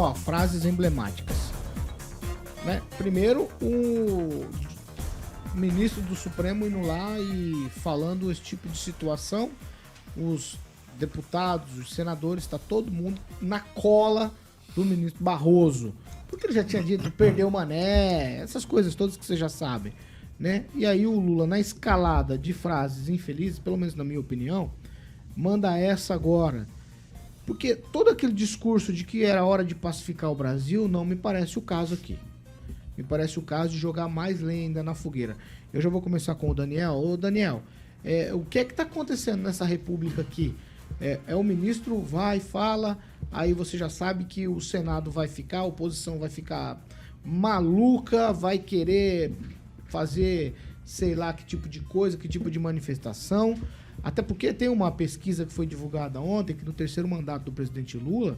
Ó, frases emblemáticas. Né? Primeiro, o ministro do Supremo indo lá e falando esse tipo de situação, os deputados, os senadores, está todo mundo na cola do ministro Barroso, porque ele já tinha dito, perdeu o mané, essas coisas todas que você já sabe, né? E aí o Lula, na escalada de frases infelizes, pelo menos na minha opinião, manda essa agora, porque todo aquele discurso de que era hora de pacificar o Brasil não me parece o caso aqui. Me parece o caso de jogar mais lenha ainda na fogueira. Eu já vou começar com o Daniel. Ô, Daniel, o que é que está acontecendo nessa república aqui? O ministro vai, fala, aí você já sabe que o Senado vai ficar, a oposição vai ficar maluca, vai querer fazer sei lá que tipo de coisa, que tipo de manifestação. Até porque tem uma pesquisa que foi divulgada ontem, que no terceiro mandato do presidente Lula,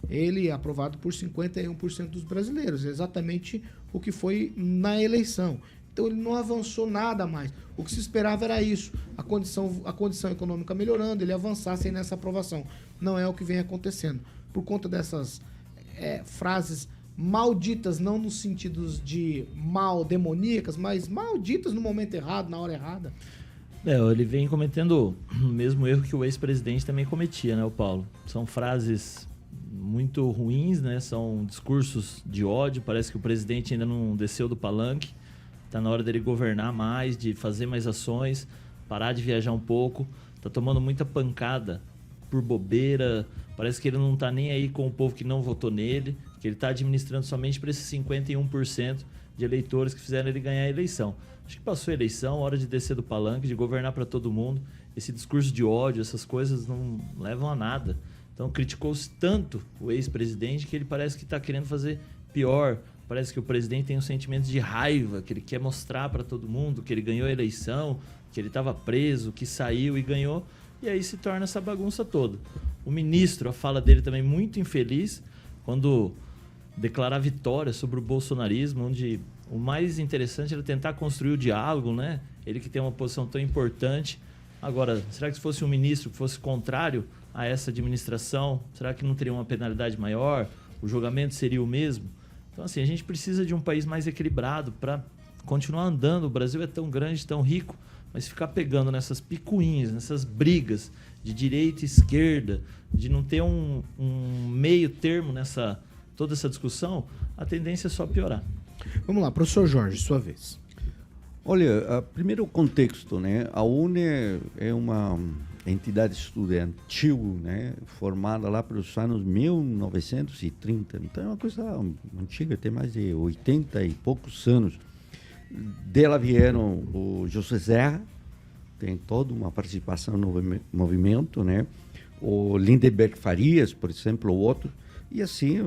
ele é aprovado por 51% dos brasileiros, exatamente o que foi na eleição. Então ele não avançou nada mais. O que se esperava era isso, a condição econômica melhorando, ele avançasse nessa aprovação. Não é o que vem acontecendo. Por conta dessas frases malditas, não nos sentidos de mal demoníacas, mas malditas no momento errado, na hora errada. Ele vem cometendo o mesmo erro que o ex-presidente também cometia, né, o Paulo? São frases muito ruins, né? São discursos de ódio. Parece que o presidente ainda não desceu do palanque. Está na hora dele governar mais, de fazer mais ações, parar de viajar um pouco. Está tomando muita pancada por bobeira. Parece que ele não está nem aí com o povo que não votou nele, que ele está administrando somente para esses 51% de eleitores que fizeram ele ganhar a eleição. Acho que passou a eleição, hora de descer do palanque, de governar para todo mundo. Esse discurso de ódio, essas coisas não levam a nada. Então criticou-se tanto o ex-presidente que ele parece que está querendo fazer pior. Parece que o presidente tem um sentimento de raiva, que ele quer mostrar para todo mundo que ele ganhou a eleição, que ele estava preso, que saiu e ganhou. E aí se torna essa bagunça toda. O ministro, a fala dele também muito infeliz, quando declarar vitória sobre o bolsonarismo, onde o mais interessante era tentar construir o diálogo, né? Ele que tem uma posição tão importante. Agora, será que se fosse um ministro que fosse contrário a essa administração, será que não teria uma penalidade maior? O julgamento seria o mesmo? Então, assim, a gente precisa de um país mais equilibrado para continuar andando. O Brasil é tão grande, tão rico, mas ficar pegando nessas picuinhas, nessas brigas de direita e esquerda, de não ter um meio termo nessa toda essa discussão, a tendência é só piorar. Vamos lá, professor Jorge, sua vez. Olha, primeiro o contexto, né? A UNE é uma entidade estudantil, né? Formada lá pelos anos 1930. Então é uma coisa antiga, tem mais de 80 e poucos anos. Dela vieram o José Serra, tem toda uma participação no movimento, né? O Lindenberg Farias, por exemplo, o outro. E assim,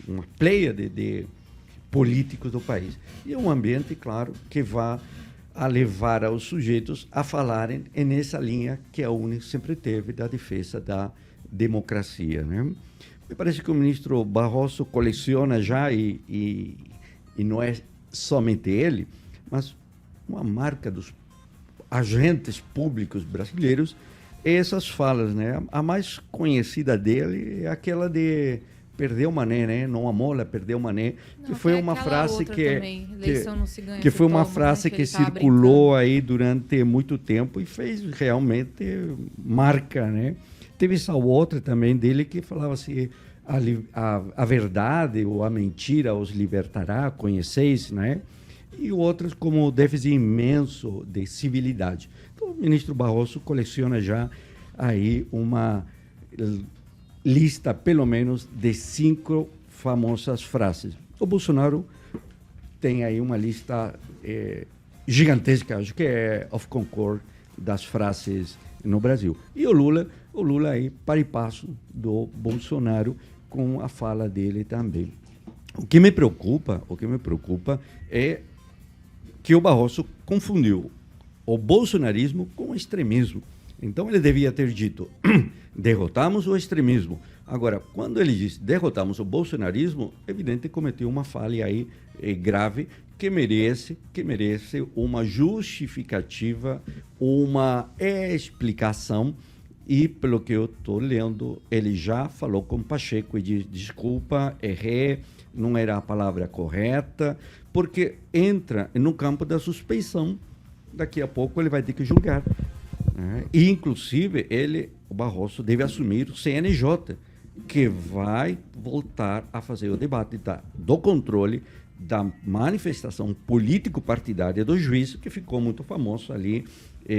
uma pleia de políticos do país. E é um ambiente, claro, que vai a levar os sujeitos a falarem nessa linha que a UNE sempre teve da defesa da democracia, né? Me parece que o ministro Barroso coleciona já, e não é somente ele, mas uma marca dos agentes públicos brasileiros é essas falas, né? A mais conhecida dele é aquela de perdeu o mané, né? Não amola, perdeu o mané. Que foi uma frase que foi uma frase que circulou aí durante muito tempo e fez realmente marca, né? Teve essa outra também dele que falava assim: a verdade ou a mentira os libertará, conheceis, né? E outras como o déficit imenso de civilidade. Então o ministro Barroso coleciona já aí uma lista, pelo menos, de 5 famosas frases. O Bolsonaro tem aí uma lista gigantesca, acho que é of concord das frases no Brasil. E o Lula aí, para e passo do Bolsonaro, com a fala dele também. O que me preocupa é que o Barroso confundiu o bolsonarismo com o extremismo. Então ele devia ter dito: derrotamos o extremismo. Agora, quando ele diz derrotamos o bolsonarismo, evidente cometeu uma falha aí grave que merece uma justificativa, uma explicação e, pelo que eu estou lendo, ele já falou com Pacheco e disse: desculpa, errei, não era a palavra correta, porque entra no campo da suspeição. Daqui a pouco ele vai ter que julgar. Né? E, inclusive, o Barroso deve assumir o CNJ, que vai voltar a fazer o debate do controle da manifestação político-partidária do juiz, que ficou muito famoso ali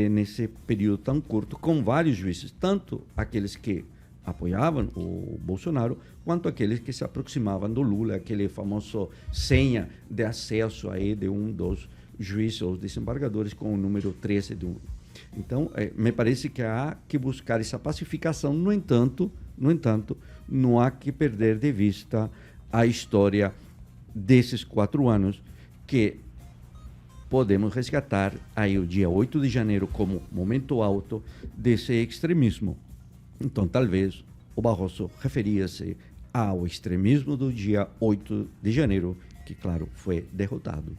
nesse período tão curto, com vários juízes, tanto aqueles que apoiavam o Bolsonaro, quanto aqueles que se aproximavam do Lula, aquele famoso senha de acesso aí de um dos juízes ou desembargadores com o número 13 do... Então, me parece que há que buscar essa pacificação. No entanto, não há que perder de vista a história desses 4 anos, que podemos resgatar aí o dia 8 de janeiro como momento alto desse extremismo. Então, talvez o Barroso referia-se ao extremismo do dia 8 de janeiro, que, claro, foi derrotado.